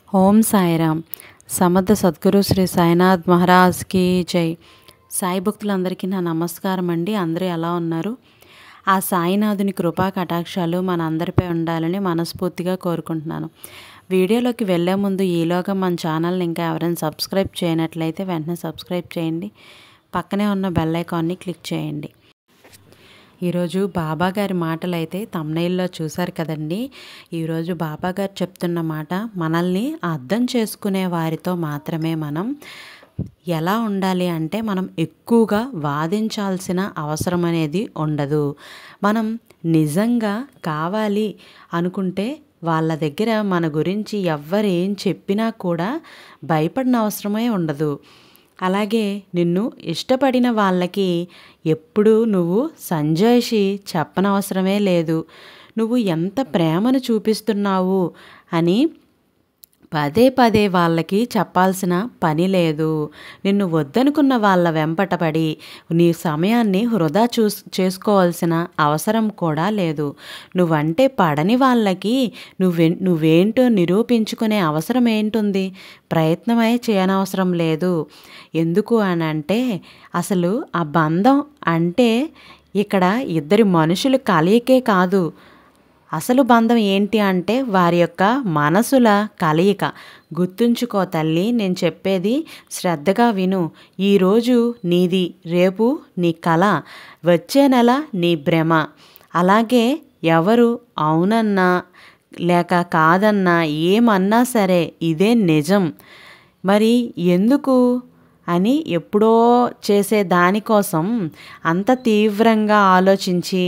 ఓం సాయిరామ్. సమర్థ సద్గురు శ్రీ సాయినాథ్ మహారాజ్కి జై. సాయి భక్తులందరికీ నా నమస్కారం అండి. అందరూ ఎలా ఉన్నారు? ఆ సాయినాథుని కృపా కటాక్షాలు మన అందరిపై ఉండాలని మనస్ఫూర్తిగా కోరుకుంటున్నాను. వీడియోలోకి వెళ్ళే ముందు ఈలోగా మన ఛానల్ని ఇంకా ఎవరైనా సబ్స్క్రైబ్ చేయనట్లయితే వెంటనే సబ్స్క్రైబ్ చేయండి. పక్కనే ఉన్న బెల్ ఐకాన్ని క్లిక్ చేయండి. ఈరోజు బాబాగారి మాటలు అయితే తమ్నైల్లో చూశారు కదండి. ఈరోజు బాబాగారు చెప్తున్న మాట, మనల్ని అర్థం చేసుకునే వారితో మాత్రమే మనం ఎలా ఉండాలి అంటే, మనం ఎక్కువగా వాదించాల్సిన అవసరం అనేది ఉండదు. మనం నిజంగా కావాలి అనుకుంటే వాళ్ళ దగ్గర మన గురించి ఎవ్వరు ఏం చెప్పినా కూడా భయపడిన అవసరమే ఉండదు. అలాగే నిన్ను ఇష్టపడిన వాళ్ళకి ఎప్పుడూ నువ్వు సంజాయిషి చెప్పనవసరమే లేదు. నువ్వు ఎంత ప్రేమను చూపిస్తున్నావు అని పదే పదే వాళ్ళకి చెప్పాల్సిన పని లేదు. నిన్ను వద్దనుకున్న వాళ్ళ వెంపటపడి నీ సమయాన్ని వృధా చేసుకోవాల్సిన అవసరం కూడా లేదు. నువ్వంటే పడని వాళ్ళకి నువ్వేంటో నిరూపించుకునే అవసరం ఏంటుంది? ప్రయత్నమే చేయనవసరం లేదు. ఎందుకు అని అంటే, అసలు ఆ బంధం అంటే ఇక్కడ ఇద్దరి మనుషులు కలయికే కాదు. అసలు బంధం ఏంటి అంటే వారి యొక్క మనసుల కలయిక. గుర్తుంచుకో తల్లి, నేను చెప్పేది శ్రద్ధగా విను. ఈరోజు నీది, రేపు నీ కళ, వచ్చే నెల నీ భ్రమ. అలాగే ఎవరు అవునన్నా లేక కాదన్నా ఏమన్నా సరే ఇదే నిజం. మరి ఎందుకు అని ఎప్పుడో చేసే దానికోసం అంత తీవ్రంగా ఆలోచించి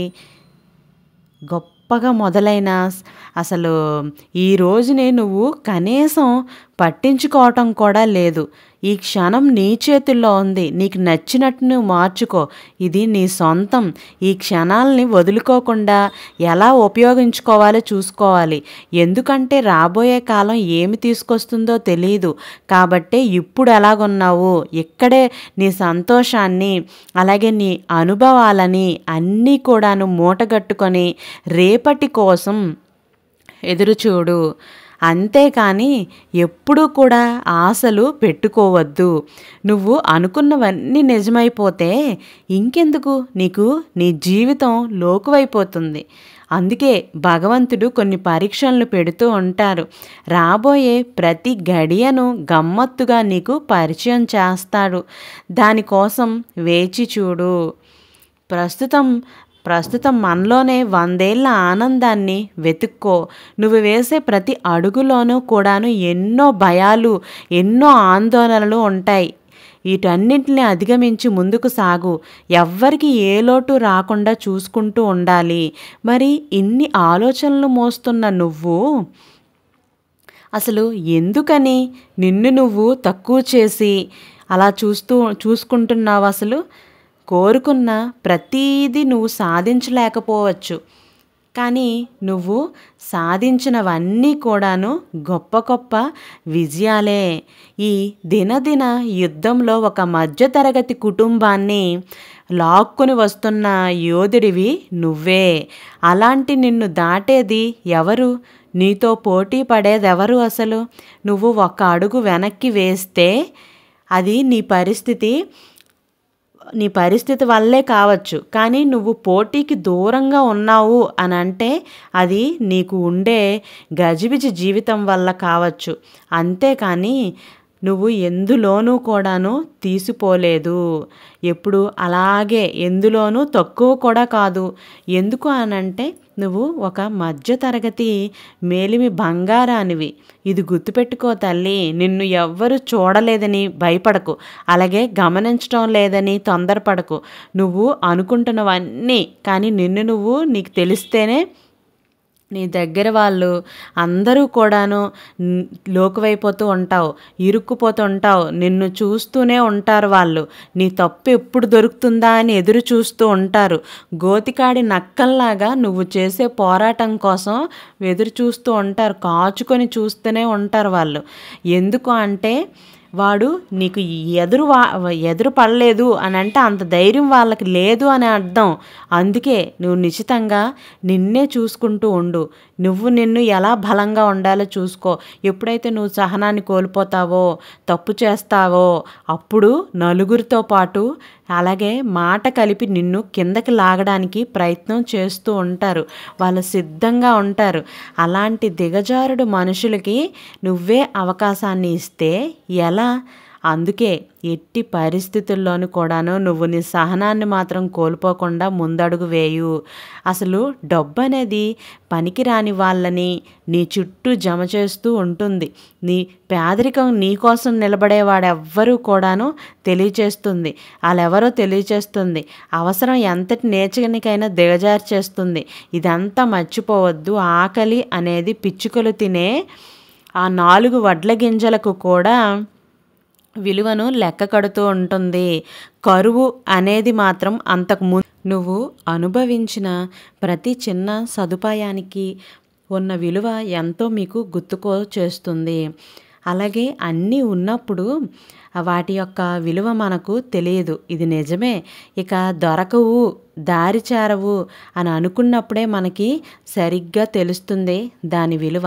గొప్పగా మొదలైన అసలు ఈ రోజునే నువ్వు కనీసం పట్టించుకోవటం కూడా లేదు. ఈ క్షణం నీ చేతుల్లో ఉంది. నీకు నచ్చినట్టు నువ్వు మార్చుకో. ఇది నీ సొంతం. ఈ క్షణాలని వదులుకోకుండా ఎలా ఉపయోగించుకోవాలో చూసుకోవాలి. ఎందుకంటే రాబోయే కాలం ఏమి తీసుకొస్తుందో తెలియదు. కాబట్టి ఇప్పుడు ఎలాగున్నావు, ఇక్కడే నీ సంతోషాన్ని అలాగే నీ అనుభవాలని అన్నీ కూడాను మూటగట్టుకొని రేపటి కోసం ఎదురుచూడు. అంతేకాని ఎప్పుడూ కూడా ఆశలు పెట్టుకోవద్దు. నువ్వు అనుకున్నవన్నీ నిజమైపోతే ఇంకెందుకు నీకు నీ జీవితం లోకువైపోతుంది. అందుకే భగవంతుడు కొన్ని పరీక్షలను పెడుతూ ఉంటారు. రాబోయే ప్రతి గడియను గమ్మత్తుగా నీకు పరిచయం చేస్తాడు. దానికోసం వేచి చూడు. ప్రస్తుతం మనలోనే 100 ఏళ్ల ఆనందాన్ని వెతుక్కో. నువ్వు వేసే ప్రతి అడుగులోనూ కూడాను ఎన్నో భయాలు, ఎన్నో ఆందోళనలు ఉంటాయి. వీటన్నింటిని అధిగమించి ముందుకు సాగు. ఎవ్వరికి ఏ లోటు రాకుండా చూసుకుంటూ ఉండాలి. మరి ఇన్ని ఆలోచనలు మోస్తున్న నువ్వు అసలు ఎందుకని నిన్ను నువ్వు తక్కువ చేసి అలా చూసుకుంటున్నావు? అసలు కోరుకున్న ప్రతీది నువ్వు సాధించలేకపోవచ్చు. కానీ నువ్వు సాధించినవన్నీ కూడాను గొప్ప గొప్ప విజయాలే. ఈ దినదిన యుద్ధంలో ఒక మధ్యతరగతి కుటుంబాన్ని లాక్కుని వస్తున్న యోధుడివి నువ్వే. అలాంటి నిన్ను దాటేది ఎవరు? నీతో పోటీ పడేదెవరు? అసలు నువ్వు ఒక అడుగు వెనక్కి వేస్తే అది నీ పరిస్థితి వల్లే కావచ్చు. కానీ నువ్వు పోటీకి దూరంగా ఉన్నావు అని అంటే అది నీకు ఉండే గజిబిజి జీవితం వల్ల కావచ్చు. అంతేకాని నువ్వు ఎందులోనూ కూడాను తీసిపోలేదు. ఎప్పుడు అలాగే ఎందులోనూ తక్కువ కూడా కాదు. ఎందుకు అనంటే నువ్వు ఒక మధ్యతరగతి మేలిమి బంగారానివి. ఇది గుర్తుపెట్టుకో తల్లి. నిన్ను ఎవ్వరు చూడలేదని భయపడకు. అలాగే గమనించడం లేదని తొందరపడకు. నువ్వు అనుకుంటున్నవన్నీ కానీ నీకు తెలిస్తేనే నీ దగ్గర వాళ్ళు అందరూ కూడాను లోకువైపోతూ ఉంటావు, ఇరుక్కుపోతూ ఉంటావు. నిన్ను చూస్తూనే ఉంటారు వాళ్ళు. నీ తప్పు ఎప్పుడు దొరుకుతుందా అని ఎదురు చూస్తూ ఉంటారు. గోతికాడి నక్కల్లాగా నువ్వు చేసే పోరాటం కోసం ఎదురు చూస్తూ ఉంటారు. కాచుకొని చూస్తూనే ఉంటారు వాళ్ళు. ఎందుకు అంటే వాడు నీకు ఎదురు పడలేదు అని అంటే అంత ధైర్యం వాళ్ళకి లేదు అని అర్థం. అందుకే నువ్వు నిశ్చితంగా నిన్నే చూసుకుంటూ ఉండు. నువ్వు నిన్ను ఎలా బలంగా ఉండాలో చూసుకో. ఎప్పుడైతే నువ్వు సహనాన్ని కోల్పోతావో, తప్పు చేస్తావో, అప్పుడు నలుగురితో పాటు అలాగే మాట కలిపి నిన్ను కిందకి లాగడానికి ప్రయత్నం చేస్తూ ఉంటారు. వాళ్ళు సిద్ధంగా ఉంటారు. అలాంటి దిగజారుడు మనుషులకి నువ్వే అవకాశాన్ని ఇస్తే ఎలా? అందుకే ఎట్టి పరిస్థితుల్లోనూ కూడాను నువ్వు నీ సహనాన్ని మాత్రం కోల్పోకుండా ముందడుగు వేయు. అసలు డబ్బు అనేది పనికిరాని వాళ్ళని నీ చుట్టూ జమ చేస్తూ ఉంటుంది. నీ పేదరికం నీ కోసం నిలబడేవాడెవ్వరూ కూడాను తెలియచేస్తుంది. వాళ్ళెవరో తెలియచేస్తుంది. అవసరం ఎంతటి నేచనికైనా దిగజారి చేస్తుంది. ఇదంతా మర్చిపోవద్దు. ఆకలి అనేది పిచ్చుకలు తినే ఆ 4 వడ్ల గింజలకు కూడా విలువను లెక్క కడుతూ ఉంటుంది. కరువు అనేది మాత్రం అంతకు నువ్వు అనుభవించిన ప్రతి చిన్న సదుపాయానికి ఉన్న విలువ ఎంతో మీకు గుర్తుకో చేస్తుంది. అలాగే అన్నీ ఉన్నప్పుడు వాటి యొక్క విలువ మనకు తెలియదు. ఇది నిజమే. ఇక దొరకవు, దారి చేరవు అని అనుకున్నప్పుడే మనకి సరిగ్గా తెలుస్తుంది దాని విలువ.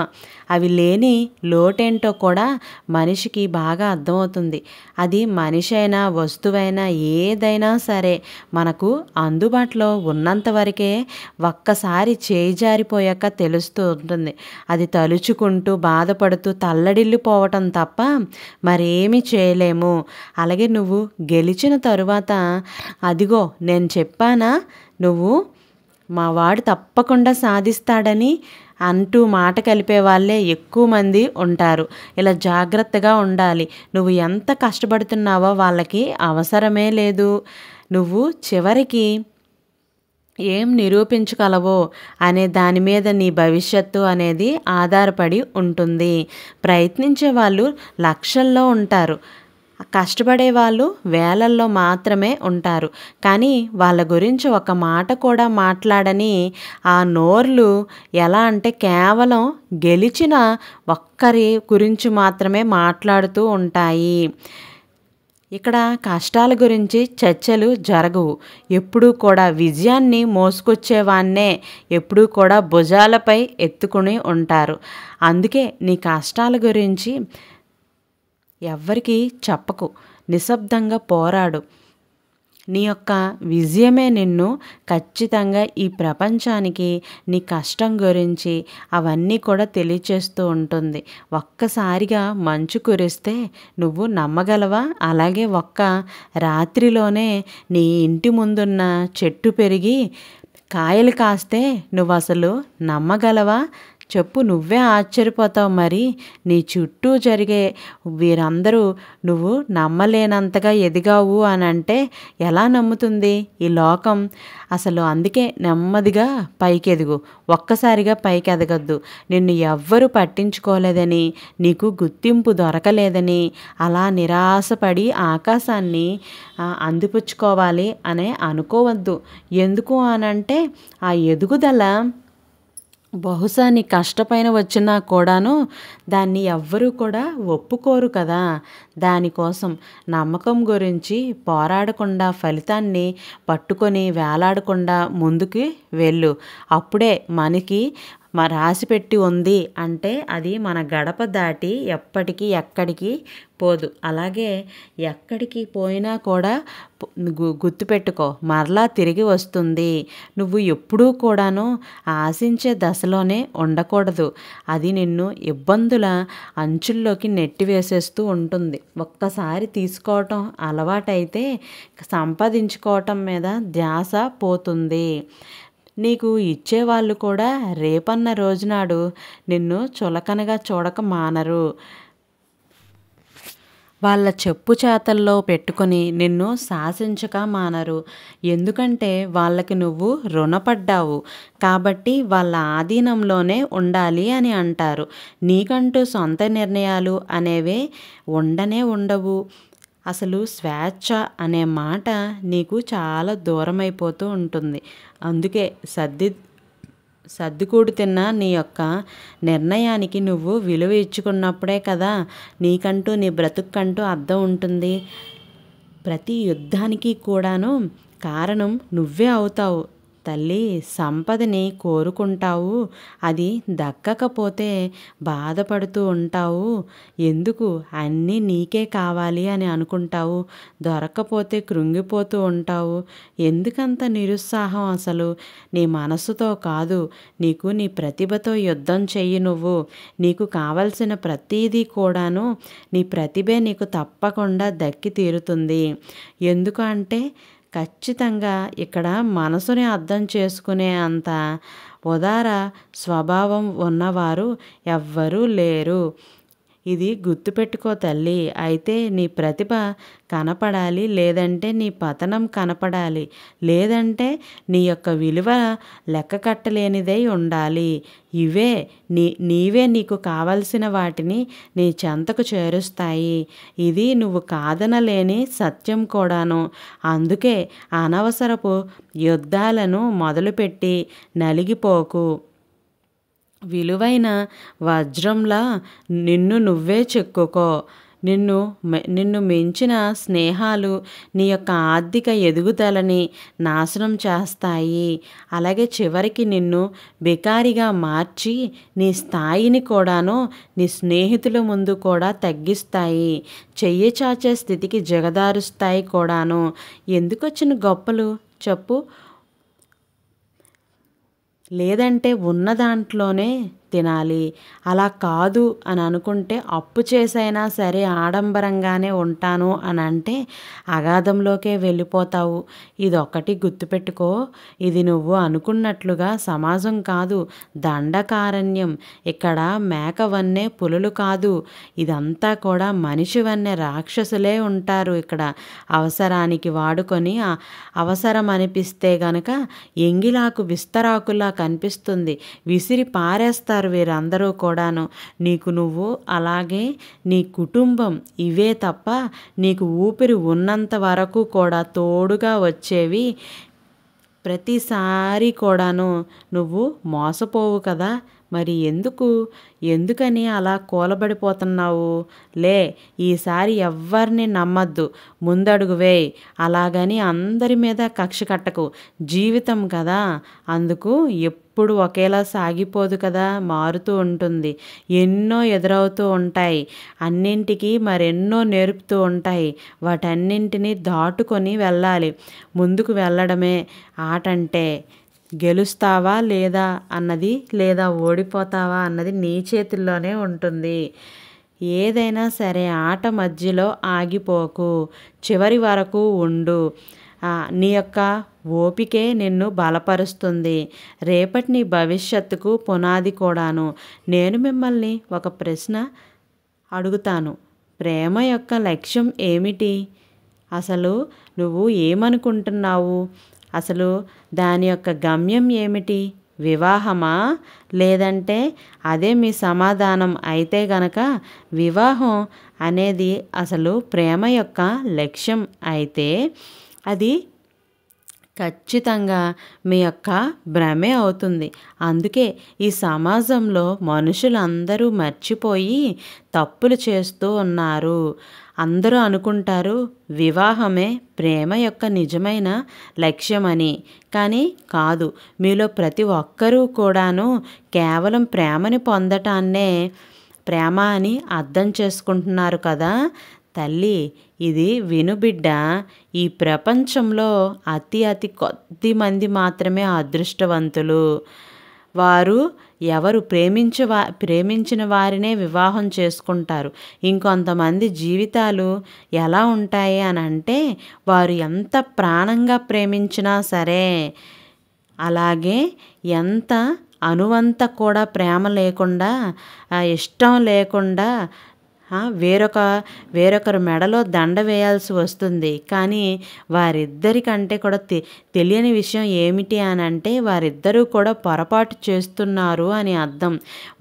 అవి లేని లోటేంటో కూడా మనిషికి బాగా అర్థమవుతుంది. అది మనిషి అయినా వస్తువైనా ఏదైనా సరే మనకు అందుబాటులో ఉన్నంత వరకే ఒక్కసారి చేయి జారిపోయాక తెలుస్తూ ఉంటుంది. అది తలుచుకుంటూ బాధపడుతూ తల్లడిల్లిపోవటం తప్ప మరేమీ చేయలేము. అలాగే నువ్వు గెలిచిన తరువాత అదిగో నేను చెప్పానా, నువ్వు మా వాడు తప్పకుండా సాధిస్తాడని అంటూ మాట కలిపే వాళ్ళే ఎక్కువ మంది ఉంటారు. ఇలా జాగ్రత్తగా ఉండాలి. నువ్వు ఎంత కష్టపడుతున్నావో వాళ్ళకి అవసరమే లేదు. నువ్వు చివరికి ఏం నిరూపించగలవో అనే దాని మీద నీ భవిష్యత్తు అనేది ఆధారపడి ఉంటుంది. ప్రయత్నించే వాళ్ళు లక్షల్లో ఉంటారు. కష్టపడే వాళ్ళు వేలల్లో మాత్రమే ఉంటారు. కానీ వాళ్ళ గురించి ఒక మాట కూడా మాట్లాడని ఆ నోర్లు ఎలా అంటే కేవలం గెలిచిన ఒక్కరి గురించి మాత్రమే మాట్లాడుతూ ఉంటాయి. ఇక్కడ కష్టాల గురించి చర్చలు జరగవు. ఎప్పుడూ కూడా విజయాన్ని మోసుకొచ్చేవాన్నే ఎప్పుడూ కూడా భుజాలపై ఎత్తుకుని ఉంటారు. అందుకే నీ కష్టాల గురించి ఎవ్వరికీ చెప్పకు. నిశ్శబ్దంగా పోరాడు. నీ యొక్క విజయమే నిన్ను ఖచ్చితంగా ఈ ప్రపంచానికి నీ కష్టం గురించి అవన్నీ కూడా తెలియచేస్తూ ఉంటుంది. ఒక్కసారిగా మంచు కురిస్తే నువ్వు నమ్మగలవా? అలాగే ఒక్క రాత్రిలోనే నీ ఇంటి ముందున్న చెట్టు పెరిగి కాయలు కాస్తే నువ్వు అసలు నమ్మగలవా? చెప్పు. నువ్వే ఆశ్చర్యపోతావు. మరి నీ చుట్టూ జరిగే వీరందరూ నువ్వు నమ్మలేనంతగా ఎదిగావు అని అంటే ఎలా నమ్ముతుంది ఈ లోకం? అసలు అందుకే నెమ్మదిగా పైకెదుగు. ఒక్కసారిగా పైకి ఎదగద్దు. నిన్ను ఎవ్వరూ పట్టించుకోలేదని, నీకు గుర్తింపు దొరకలేదని అలా నిరాశపడి ఆకాశాన్ని అందిపుచ్చుకోవాలి అనే అనుకోవద్దు. ఎందుకు అనంటే ఆ ఎదుగుదల బహుశా నీ కష్టపైన వచ్చినా కూడాను దాన్ని ఎవ్వరూ కూడా ఒప్పుకోరు కదా. దానికోసం నమ్మకం గురించి పోరాడకుండా ఫలితాన్ని పట్టుకొని వేలాడకుండా ముందుకు వెళ్ళు. అప్పుడే మనకి రాసిపెట్టి ఉంది అంటే అది మన గడప దాటి ఎప్పటికీ ఎక్కడికి పోదు. అలాగే ఎక్కడికి పోయినా కూడా గుర్తుపెట్టుకో, మరలా తిరిగి వస్తుంది. నువ్వు ఎప్పుడూ కూడాను ఆశించే దశలోనే ఉండకూడదు. అది నిన్ను ఇబ్బందుల అంచుల్లోకి నెట్టివేసేస్తూ ఉంటుంది. ఒక్కసారి తీసుకోవటం అలవాటైతే సంపాదించుకోవటం మీద ధ్యాస పోతుంది. నీకు ఇచ్చేవాళ్ళు కూడా రేపన్న రోజునాడు నిన్ను చులకనగా చూడక మానరు. వాళ్ళ చెప్పు చేతల్లో పెట్టుకొని నిన్ను శాసించక మానరు. ఎందుకంటే వాళ్ళకి నువ్వు రుణపడ్డావు కాబట్టి వాళ్ళ ఆధీనంలోనే ఉండాలి అని అంటారు. నీకంటూ సొంత నిర్ణయాలు అనేవే ఉండవు. అసలు స్వేచ్ఛ అనే మాట నీకు చాలా దూరమైపోతూ ఉంటుంది. అందుకే సర్దికూడు తిన్న నీ యొక్క నిర్ణయానికి నువ్వు విలువ ఇచ్చుకున్నప్పుడే కదా నీకంటూ నీ బ్రతుక్కంటూ అర్థం ఉంటుంది. ప్రతి యుద్ధానికి కూడాను కారణం నువ్వే అవుతావు. తల్లి, సంపదని కోరుకుంటావు, అది దక్కకపోతే బాధపడుతూ ఉంటావు. ఎందుకు అన్నీ నీకే కావాలి అని అనుకుంటావు, దొరక్కపోతే కృంగిపోతూ ఉంటావు. ఎందుకంత నిరుత్సాహం? అసలు నీ మనసుతో కాదు, నీకు నీ ప్రతిభతో యుద్ధం చెయ్యి. నువ్వు నీకు కావలసిన ప్రతీదీ కూడాను నీ ప్రతిభే నీకు తప్పకుండా దక్కి తీరుతుంది. ఎందుకు అంటే ఖచ్చితంగా ఇక్కడ మనసుని అర్థం చేసుకునే అంత ఉదార స్వభావం ఉన్నవారు ఎవ్వరూ లేరు. ఇది గుర్తుపెట్టుకో తల్లి. అయితే నీ ప్రతిభ కనపడాలి, లేదంటే నీ పతనం కనపడాలి, లేదంటే నీ యొక్క విలువ లెక్క కట్టలేనిదై ఉండాలి. ఇవే నీవే నీకు కావలసిన వాటిని నీ చెంతకు చేరుస్తాయి. ఇది నువ్వు కాదనలేని సత్యం కూడాను. అందుకే అనవసరపు యుద్ధాలను మొదలుపెట్టి నలిగిపోకు. విలువైన వజ్రంలా నిన్ను నువ్వే చెక్కుకో. నిన్ను మించిన స్నేహాలు నీ యొక్క ఆర్థిక ఎదుగుదలని నాశనం చేస్తాయి. అలాగే చివరికి నిన్ను బికారిగా మార్చి నీ స్థాయిని కూడాను నీ స్నేహితుల ముందు కూడా తగ్గిస్తాయి. చెయ్యి చాచే స్థితికి జగదారుస్తాయి కూడాను. ఎందుకొచ్చిన గొప్పలు చెప్పు? లేదంటే ఉన్న దాంట్లోనే తినాలి. అలా కాదు అని అనుకుంటే అప్పు చేసైనా సరే ఆడంబరంగానే ఉంటాను అని అంటే అగాధంలోకే వెళ్ళిపోతావు. ఇదొక్కటి గుర్తుపెట్టుకో. ఇది నువ్వు అనుకున్నట్లుగా సమాజం కాదు, దండకారణ్యం. ఇక్కడ మేకవన్నే పులులు కాదు. ఇదంతా కూడా మనిషి వన్నే రాక్షసులే ఉంటారు ఇక్కడ. అవసరానికి వాడుకొని అవసరం అనిపిస్తే గనక ఎంగిలాకు విస్తరాకులా కనిపిస్తుంది, విసిరి పారేస్తారు వీరందరూ కూడాను. నీకు నువ్వు, అలాగే నీ కుటుంబం, ఇవే తప్ప నీకు ఊపిరి ఉన్నంత వరకు కూడా తోడుగా వచ్చేవి. ప్రతిసారి కూడాను నువ్వు మోసపోవు కదా. మరి ఎందుకని అలా కూలబడిపోతున్నావు? లే, ఈసారి ఎవ్వరిని నమ్మద్దు, ముందడుగు వేయ్. అలాగని అందరి మీద కక్ష కట్టకు. జీవితం కదా, అందుకు ఎప్పుడు ఒకేలా సాగిపోదు కదా, మారుతూ ఉంటుంది. ఎన్నో ఎదురవుతూ ఉంటాయి, అన్నింటికీ మరెన్నో నేర్పుతూ ఉంటాయి. వాటన్నింటినీ దాటుకొని వెళ్ళాలి. ముందుకు వెళ్ళడమే ఆటంటే. గెలుస్తావా లేదా అన్నది, లేదా ఓడిపోతావా అన్నది నీ చేతుల్లోనే ఉంటుంది. ఏదైనా సరే ఆట మధ్యలో ఆగిపోకు, చివరి వరకు ఉండు. నీ యొక్క ఓపికే నిన్ను బలపరుస్తుంది, రేపటి నీ భవిష్యత్తుకు పునాది కూడాను. నేను మిమ్మల్ని ఒక ప్రశ్న అడుగుతాను. ప్రేమ యొక్క లక్ష్యం ఏమిటి? అసలు నువ్వు ఏమనుకుంటున్నావు? అసలు దాని యొక్క గమ్యం ఏమిటి? వివాహమా? లేదంటే అదే మీ సమాధానం అయితే గనక వివాహం అనేది అసలు ప్రేమ యొక్క లక్ష్యం అయితే అది ఖచ్చితంగా మీ యొక్క భ్రమే అవుతుంది. అందుకే ఈ సమాజంలో మనుషులందరూ మర్చిపోయి తప్పులు చేస్తూ ఉన్నారు. అందరూ అనుకుంటారు వివాహమే ప్రేమ యొక్క నిజమైన లక్ష్యమని. కానీ కాదు. మీలో ప్రతి ఒక్కరూ కూడాను కేవలం ప్రేమని పొందటాన్నే ప్రేమ అని అర్థం చేసుకుంటున్నారు కదా. తల్లి, ఇది వినుబిడ్డ. ఈ ప్రపంచంలో అతి కొద్ది మంది మాత్రమే అదృష్టవంతులు. వారు ఎవరు ప్రేమించిన వారినే వివాహం చేసుకుంటారు. ఇంకొంతమంది జీవితాలు ఎలా ఉంటాయి అని అంటే, వారు ఎంత ప్రాణంగా ప్రేమించినా సరే, అలాగే ఎంత అణువంత కూడా ప్రేమ లేకుండా, ఇష్టం లేకుండా వేరొకరు మెడలో దండ వేయాల్సి వస్తుంది. కానీ వారిద్దరికంటే కూడా తెలియని విషయం ఏమిటి అని అంటే, వారిద్దరూ కూడా పొరపాటు చేస్తున్నారు అని అర్థం.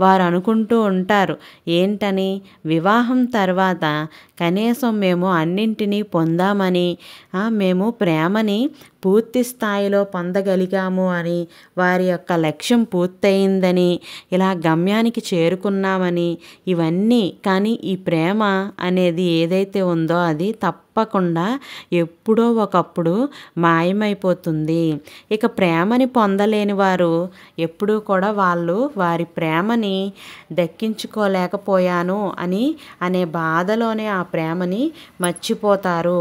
వారు అనుకుంటూ ఉంటారు ఏంటని, వివాహం తర్వాత కనీసం మేము అన్నింటినీ పొందామని, మేము ప్రేమని పూర్తి స్థాయిలో పొందగలిగాము అని, వారి యొక్క లక్ష్యం పూర్తయిందని, ఇలా గమ్యానికి చేరుకున్నామని, ఇవన్నీ. కానీ ఈ ప్రేమ అనేది ఏదైతే ఉందో అది తప్పకుండా ఎప్పుడో ఒకప్పుడు మాయమైపోతుంది. ఇక ప్రేమని పొందలేని వారు ఎప్పుడూ కూడా వారి ప్రేమని దక్కించుకోలేకపోయాను అనే బాధలోనే ఆ ప్రేమని మర్చిపోతారు.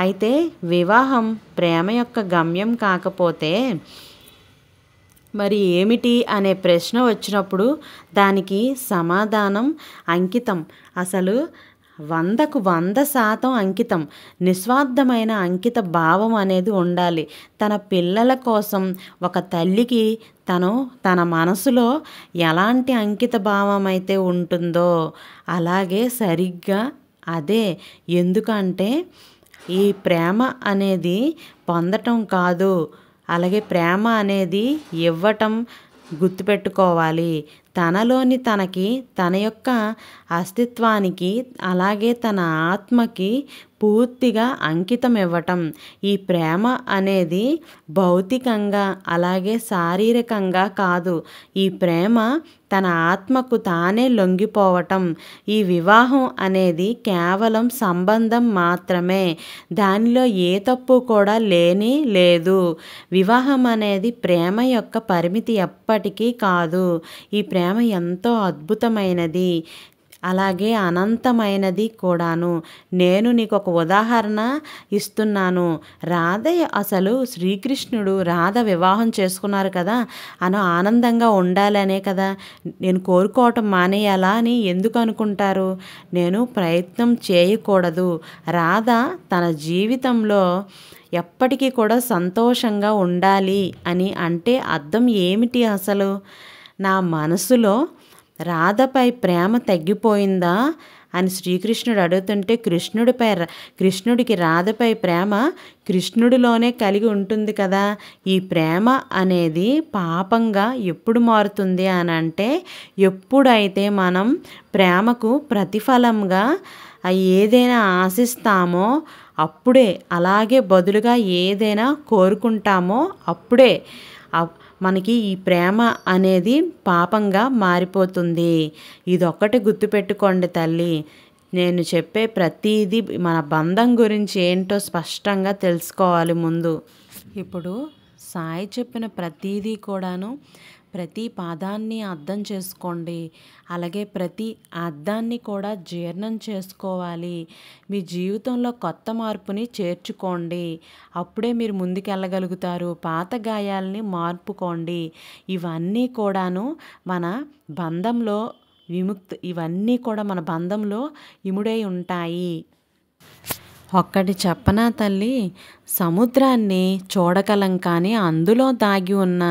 అయితే వివాహం ప్రేమ యొక్క గమ్యం కాకపోతే మరి ఏమిటి అనే ప్రశ్న వచ్చినప్పుడు దానికి సమాధానం అంకితం. అసలు 100కు 100% అంకితం. నిస్వార్థమైన అంకిత భావం అనేది ఉండాలి. తన పిల్లల కోసం ఒక తల్లికి తన మనసులో ఎలాంటి అంకిత భావం అయితే ఉంటుందో అలాగే సరిగ్గా అదే. ఎందుకంటే ఈ ప్రేమ అనేది పొందటం కాదు, అలాగే ప్రేమ అనేది ఇవ్వటం గుర్తుపెట్టుకోవాలి. తనలోని తన యొక్క అస్తిత్వానికి అలాగే తన ఆత్మకి పూర్తిగా అంకితం ఇవ్వటం. ఈ ప్రేమ అనేది భౌతికంగా అలాగే శారీరకంగా కాదు. ఈ ప్రేమ తన ఆత్మకు తానే లొంగిపోవటం. ఈ వివాహం అనేది కేవలం సంబంధం మాత్రమే. దానిలో ఏ తప్పు కూడా లేదు. వివాహం అనేది ప్రేమ యొక్క పరిమితి ఎప్పటికీ కాదు. ఈ ప్రేమ ఎంతో అద్భుతమైనది, అలాగే అనంతమైనది కూడాను. నేను నీకు ఒక ఉదాహరణ ఇస్తున్నాను. అసలు శ్రీకృష్ణుడు రాధ వివాహం చేసుకున్నారు కదా, ఆనందంగా ఉండాలనే కదా నేను కోరుకోవటం మానేయాలా అని ఎందుకు అనుకుంటారు? నేను ప్రయత్నం చేయకూడదు. రాధ తన జీవితంలో ఎప్పటికీ కూడా సంతోషంగా ఉండాలి అని అంటే అర్థం ఏమిటి? అసలు నా మనసులో రాధపై ప్రేమ తగ్గిపోయిందా అని శ్రీకృష్ణుడు అడుగుతుంటే కృష్ణుడికి రాధపై ప్రేమ కృష్ణుడిలోనే కలిగి ఉంటుంది కదా. ఈ ప్రేమ అనేది పాపంగా ఎప్పుడు మారుతుంది అని అంటే ఎప్పుడైతే మనం ప్రేమకు ప్రతిఫలంగా ఏదైనా ఆశిస్తామో అప్పుడే, అలాగే బదులుగా ఏదైనా కోరుకుంటామో అప్పుడే మనకి ఈ ప్రేమ అనేది పాపంగా మారిపోతుంది. ఇదొక్కటి గుర్తుపెట్టుకోండి తల్లి. నేను చెప్పే ప్రతిదీ మన బంధం గురించి ఏంటో స్పష్టంగా తెలుసుకోవాలి ముందు. ఇప్పుడు సాయి చెప్పిన ప్రతిదీ కూడాను ప్రతి పాదాన్ని అర్థం చేసుకోండి. అలాగే ప్రతి అర్థాన్ని కూడా జీర్ణం చేసుకోవాలి. మీ జీవితంలో కొత్త మార్పుని చేర్చుకోండి. అప్పుడే మీరు ముందుకెళ్ళగలుగుతారు. పాత గాయాలని మార్పుకోండి. ఇవన్నీ కూడాను మన బంధంలో ఇవన్నీ కూడా మన బంధంలో ఇముడై ఉంటాయి. ఒక్కటి చెప్పనా తల్లి, సముద్రాన్ని చూడగలం కానీ అందులో దాగి ఉన్న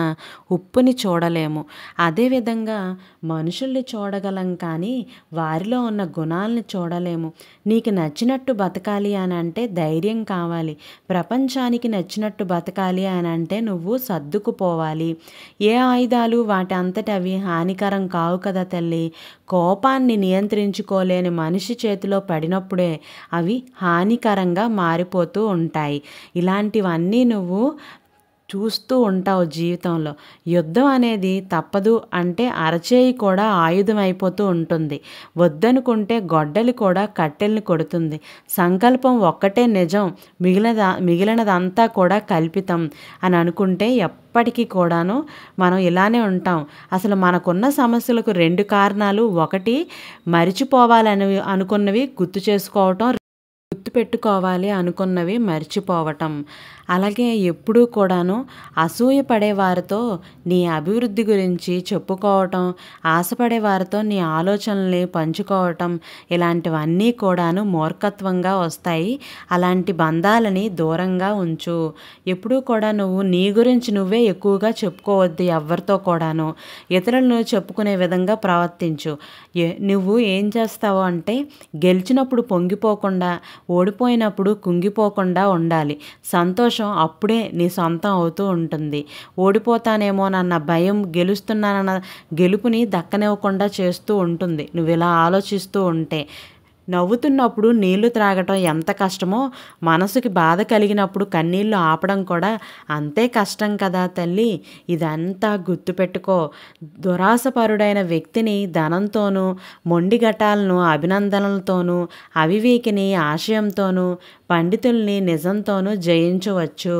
ఉప్పుని చూడలేము. అదేవిధంగా మనుషుల్ని చూడగలం కానీ వారిలో ఉన్న గుణాలని చూడలేము. నీకు నచ్చినట్టు బతకాలి అని అంటే ధైర్యం కావాలి. ప్రపంచానికి నచ్చినట్టు బతకాలి అని అంటే నువ్వు సర్దుకుపోవాలి. ఏ ఆయుధాలు వాటి అంతట అవి హానికరం కావు కదా తల్లి. కోపాన్ని నియంత్రించుకోలేని మనిషి చేతిలో పడినప్పుడే అవి హానికరంగా మారిపోతూ ఉంటాయి. ఇలాంటివన్నీ నువ్వు చూస్తూ ఉంటావు జీవితంలో. యుద్ధం అనేది తప్పదు అంటే అరచేయి కూడా ఆయుధం అయిపోతూ ఉంటుంది. వద్దనుకుంటే గొడ్డలి కూడా కట్టెల్ని కొడుతుంది. సంకల్పం ఒక్కటే నిజం, మిగిలినదంతా కూడా కల్పితం అని అనుకుంటే ఎప్పటికీ కూడాను మనం ఇలానే ఉంటాం. అసలు మనకున్న సమస్యలకు 2 కారణాలు. ఒకటి మరిచిపోవాలని అనుకున్నవి గుర్తు చేసుకోవటం, గుర్తుపెట్టుకోవాలి అనుకున్నవి మర్చిపోవటం. అలాగే ఎప్పుడూ కూడాను అసూయపడే వారితో నీ అభివృద్ధి గురించి చెప్పుకోవటం, ఆశపడే వారితో నీ ఆలోచనల్ని పంచుకోవటం, ఇలాంటివన్నీ కూడాను మూర్ఖత్వంగా వస్తాయి. అలాంటి బంధాలని దూరంగా ఉంచు. ఎప్పుడూ కూడా నువ్వు నీ గురించి నువ్వే ఎక్కువగా చెప్పుకోవద్దు ఎవరితో కూడాను. ఇతరులను చెప్పుకునే విధంగా ప్రవర్తించు. నువ్వు ఏం చేస్తావు అంటే గెలిచినప్పుడు పొంగిపోకుండా, ఓడిపోయినప్పుడు కుంగిపోకుండా ఉండాలి. సంతోషం అప్పుడే నీ సొంతం అవుతూ ఉంటుంది. ఓడిపోతానేమోనన్న భయం గెలుపుని దక్కనివ్వకుండా చేస్తూ ఉంటుంది నువ్వు ఇలా ఆలోచిస్తూ ఉంటే. నవ్వుతున్నప్పుడు నీళ్లు త్రాగటం ఎంత కష్టమో, మనసుకి బాధ కలిగినప్పుడు కన్నీళ్లు ఆపడం కూడా అంతే కష్టం కదా తల్లి. ఇదంతా గుర్తుపెట్టుకో. దురాశపరుడైన వ్యక్తిని ధనంతోనూ, మొండిఘటాలను అభినందనలతోనూ, అవివేకిని ఆశయంతోనూ, పండితుల్ని నిజంతోనూ జయించవచ్చు.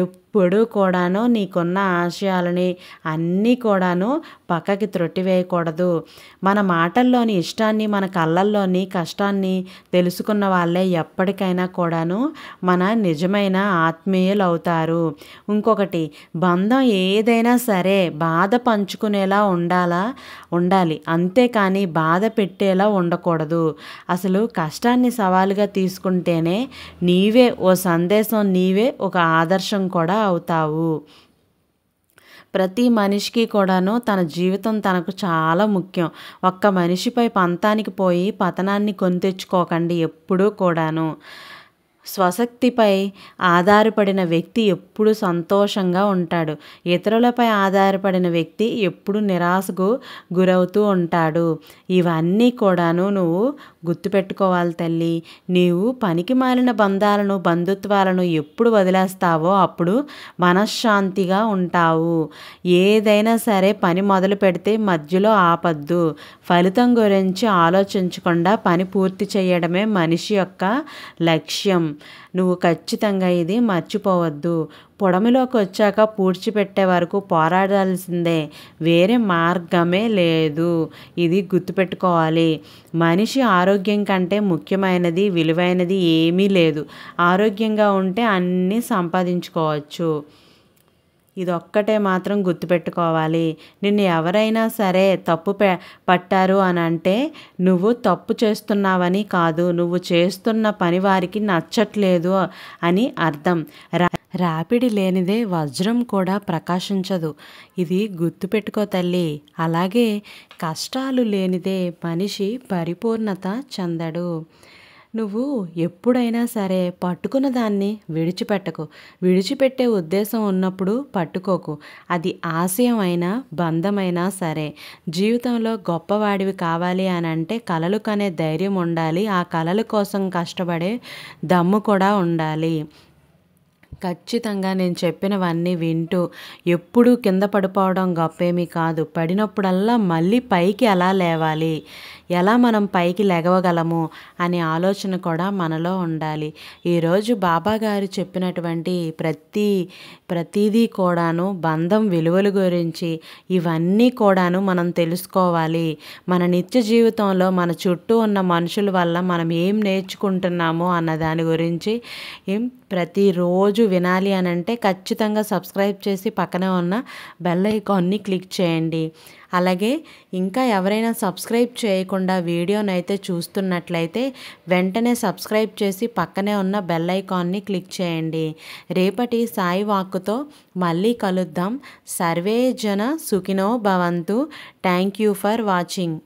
ఎప్పుడూ కూడాను నీకున్న ఆశయాలని అన్నీ కూడాను పక్కకి త్రొట్టివేయకూడదు. మన మాటల్లోని ఇష్టాన్ని, మన కళ్ళల్లోని కష్టాన్ని తెలుసుకున్న వాళ్ళే ఎప్పటికైనా కూడాను మన నిజమైన ఆత్మీయులు అవుతారు. ఇంకొకటి, బంధం ఏదైనా సరే బాధ పంచుకునేలా ఉండాలి, అంతేకాని బాధ పెట్టేలా ఉండకూడదు. అసలు కష్టాన్ని సవాలుగా తీసుకుంటేనే నీవే ఓ సందేశం, నీవే ఒక ఆదర్శం కూడా అవుతావు. ప్రతి మనిషికి కూడాను తన జీవితం తనకు చాలా ముఖ్యం. ఒక్క మనిషిపై పంతానికి పోయి పతనాన్ని కొని తెచ్చుకోకండి ఎప్పుడూ కూడాను. స్వశక్తిపై ఆధారపడిన వ్యక్తి ఎప్పుడు సంతోషంగా ఉంటాడు. ఇతరులపై ఆధారపడిన వ్యక్తి ఎప్పుడు నిరాశకు గురవుతూ ఉంటాడు. ఇవన్నీ కూడాను నువ్వు గుర్తుపెట్టుకోవాలి తల్లి. నీవు పనికి మాలిన బంధాలను, బంధుత్వాలను ఎప్పుడు వదిలేస్తావో అప్పుడు మనశ్శాంతిగా ఉంటావు. ఏదైనా సరే పని మొదలు పెడితే మధ్యలో ఆపద్దు. ఫలితం గురించి ఆలోచించకుండా పని పూర్తి చేయడమే మనిషి యొక్క లక్ష్యం. నువ్వు ఖచ్చితంగా ఇది మర్చిపోవద్దు. పొడమిలోకి వచ్చాక పూడ్చిపెట్టే వరకు పోరాడాల్సిందే, వేరే మార్గమే లేదు. ఇది గుర్తుపెట్టుకోవాలి. మనిషి ఆరోగ్యం కంటే ముఖ్యమైనది, విలువైనది ఏమీ లేదు. ఆరోగ్యంగా ఉంటే అన్నీ సంపాదించుకోవచ్చు. ఇదొక్కటే మాత్రం గుర్తుపెట్టుకోవాలి. నిన్ను ఎవరైనా సరే తప్పు పట్టారు అని అంటే నువ్వు తప్పు చేస్తున్నావని కాదు, నువ్వు చేస్తున్న పని వారికి నచ్చట్లేదు అని అర్థం. రాపిడి లేనిదే వజ్రం కూడా ప్రకాశించదు. ఇది గుర్తుపెట్టుకో తల్లి. అలాగే కష్టాలు లేనిదే మనిషి పరిపూర్ణత చెందడు. నువ్వు ఎప్పుడైనా సరే పట్టుకున్న దాన్ని విడిచిపెట్టకు. విడిచిపెట్టే ఉద్దేశం ఉన్నప్పుడు పట్టుకోకు. అది ఆశయం అయినా, బంధమైనా సరే. జీవితంలో గొప్పవాడివి కావాలి అని అంటే కలలు కనే ధైర్యం ఉండాలి. ఆ కలల కోసం కష్టపడే దమ్ము కూడా ఉండాలి. ఖచ్చితంగా నేను చెప్పినవన్నీ వింటూ ఎప్పుడూ కింద పడిపోవడం గొప్పేమీ కాదు. పడినప్పుడల్లా మళ్ళీ పైకి ఎలా లేవాలి, ఎలా మనం పైకి లెగవగలము అనే ఆలోచన కూడా మనలో ఉండాలి. ఈరోజు బాబాగారు చెప్పినటువంటి ప్రతిదీ కూడాను బంధం విలువల గురించి, ఇవన్నీ కూడాను మనం తెలుసుకోవాలి. మన నిత్య జీవితంలో మన చుట్టూ ఉన్న మనుషుల వల్ల మనం ఏం నేర్చుకుంటున్నామో అన్న దాని గురించి ప్రతిరోజు వినాలి అని అంటే ఖచ్చితంగా సబ్స్క్రైబ్ చేసి పక్కనే ఉన్న బెల్ ఐకాన్ని క్లిక్ చేయండి. అలాగే ఇంకా ఎవరైనా సబ్స్క్రైబ్ చేయకుండా వీడియోనైతే చూస్తున్నట్లయితే వెంటనే సబ్స్క్రైబ్ చేసి పక్కనే ఉన్న బెల్ ఐకాన్ని క్లిక్ చేయండి. రేపటి సాయి వాక్కుతో మళ్ళీ కలుద్దాం. సర్వే జన సుఖినో భవంతు. Thank you for watching.